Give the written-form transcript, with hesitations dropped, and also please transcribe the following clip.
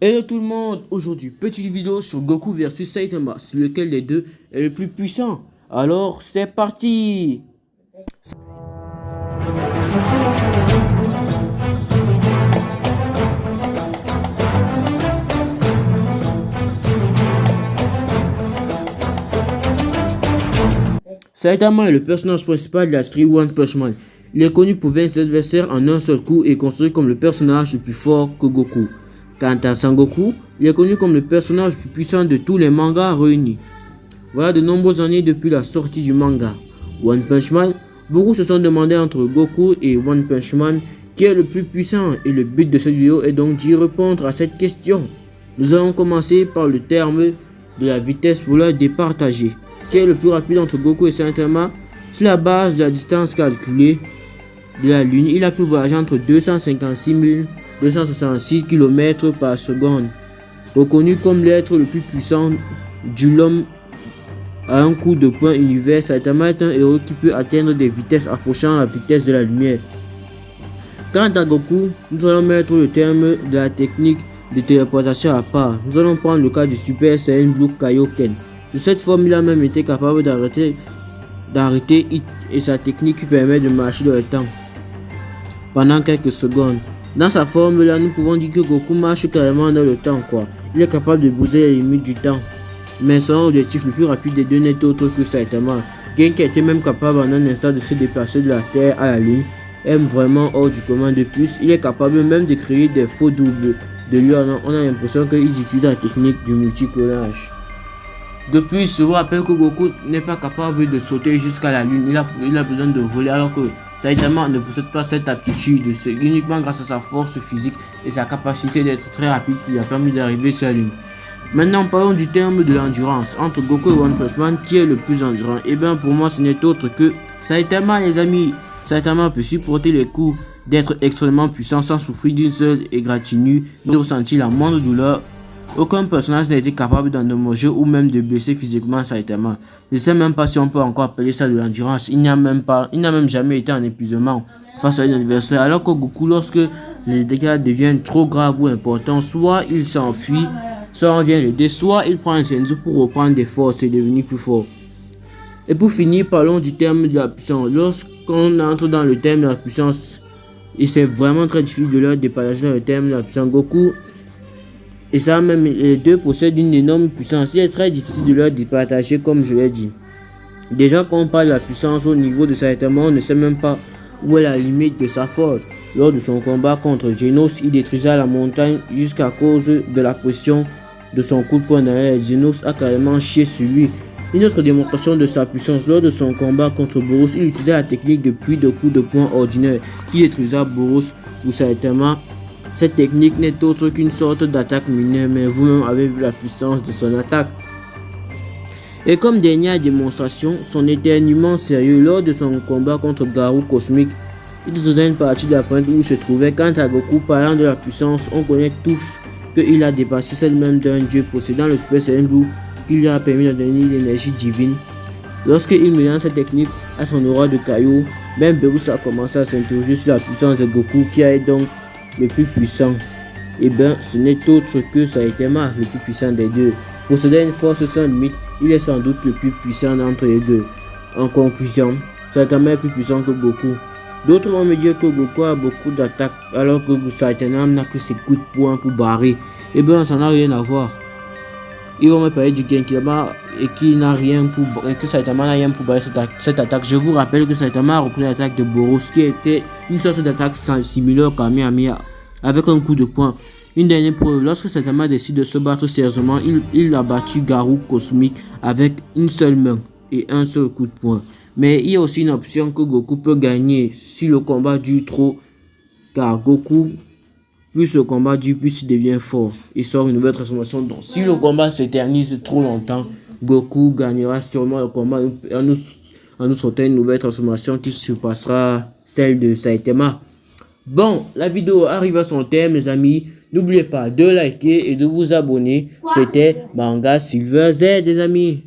Hello tout le monde, aujourd'hui petite vidéo sur Goku versus Saitama, sur lequel des deux est le plus puissant. Alors c'est parti. Saitama est le personnage principal de la série One Punch Man. Il est connu pour vaincre ses adversaires en un seul coup et considéré comme le personnage le plus fort que Goku. Quant à Sangoku, il est connu comme le personnage le plus puissant de tous les mangas réunis. Voilà de nombreuses années depuis la sortie du manga One Punch Man, beaucoup se sont demandé entre Goku et One Punch Man qui est le plus puissant, et le but de cette vidéo est donc d'y répondre à cette question. Nous allons commencer par le terme de la vitesse pour leur départager. Qui est le plus rapide entre Goku et Saitama? Sur la base de la distance calculée de la Lune, il a pu voyager entre 256 266 km par seconde. Reconnu comme l'être le plus puissant du l'homme à un coup de poing univers, Saitama est un héros qui peut atteindre des vitesses approchant la vitesse de la lumière. Quant à Goku, nous allons mettre le terme de la technique de téléportation à part. Nous allons prendre le cas du Super Saiyan Blue Kaioken. Sur cette forme, il a même été capable d'arrêter Hit, et sa technique permet de marcher dans le temps pendant quelques secondes. Dans sa forme là, nous pouvons dire que Goku marche carrément dans le temps quoi. Il est capable de briser les limites du temps. Mais son objectif le plus rapide des deux n'est autre que Saitama, qui était même capable en un instant de se déplacer de la Terre à la Lune, est vraiment hors du commun. De plus, il est capable même de créer des faux doubles de lui. On a l'impression qu'il utilise la technique du multiclonage. De plus, je vous rappelle que Goku n'est pas capable de sauter jusqu'à la Lune. Il a besoin de voler, alors que Saitama ne possède pas cette aptitude. C'est uniquement grâce à sa force physique et sa capacité d'être très rapide qui lui a permis d'arriver sur la Lune. Maintenant, parlons du terme de l'endurance. Entre Goku et One Punch Man, qui est le plus endurant? Et bien pour moi, ce n'est autre que Saitama, les amis. Saitama peut supporter les coups d'être extrêmement puissant sans souffrir d'une seule égratignure, ni ressentir la moindre douleur. Aucun personnage n'a été capable d'endommager ou même de blesser physiquement Saitama. Je ne sais même pas si on peut encore appeler ça de l'endurance. Il n'a même jamais été en épuisement face à un adversaire. Alors que Goku, lorsque les dégâts deviennent trop graves ou importants, soit il s'enfuit, soit on vient l'aider, soit il prend un senzu pour reprendre des forces et devenir plus fort. Et pour finir, parlons du terme de la puissance. Lorsqu'on entre dans le terme de la puissance, et c'est vraiment très difficile de leur départager dans le terme de la puissance. Goku et ça même, les deux possèdent une énorme puissance. Il est très difficile de leur départager, comme je l'ai dit. Déjà, quand on parle de la puissance au niveau de Saitama, on ne sait même pas où est la limite de sa force. Lors de son combat contre Genos, il détruisa la montagne jusqu'à cause de la pression de son coup de poing derrière. Genos a carrément chié sur lui. Une autre démonstration de sa puissance, lors de son combat contre Boros, il utilisait la technique de puits de coups de poing ordinaire qui détruisa Boros. Pour Saitama, cette technique n'est autre qu'une sorte d'attaque mineure, mais vous-même avez vu la puissance de son attaque. Et comme dernière démonstration, son éternuement sérieux lors de son combat contre Garou Cosmique, il utilisait une partie de la pointe où il se trouvait. Quant à Goku, parlant de la puissance, on connaît tous qu'il a dépassé celle même d'un dieu possédant le Super Saiyan Blue qui lui a permis de donner l'énergie divine. Lorsqu'il mélange cette technique à son aura de caillou, même Beerus a commencé à s'interroger sur la puissance de Goku, qui est donc le plus puissant. Et bien, ce n'est autre que Saitama, le plus puissant des deux. Possédant une force sans limite, il est sans doute le plus puissant d'entre les deux. En conclusion, Saitama est plus puissant que Goku. D'autres vont me dire que Goku a beaucoup d'attaques, alors que Saitama n'a que ses coups de poing pour barrer. Et bien, ça n'a rien à voir. Ils vont me parler du Genkidama et que Saitama n'a rien pour barrer cette attaque. Je vous rappelle que Saitama a repris l'attaque de Boros, qui était une sorte d'attaque similaire au Kamehameha avec un coup de poing. Une dernière preuve, lorsque Saitama décide de se battre sérieusement, il a battu Garou Cosmique avec une seule main et un seul coup de poing. Mais il y a aussi une option que Goku peut gagner si le combat dure trop, car Goku, plus le combat dure, plus il devient fort. Il sort une nouvelle transformation. Donc si le combat s'éternise trop longtemps, Goku gagnera sûrement le combat en nous sortant une nouvelle transformation qui surpassera celle de Saitama. Bon, la vidéo arrive à son terme, les amis. N'oubliez pas de liker et de vous abonner. C'était Manga Silver Z, les amis.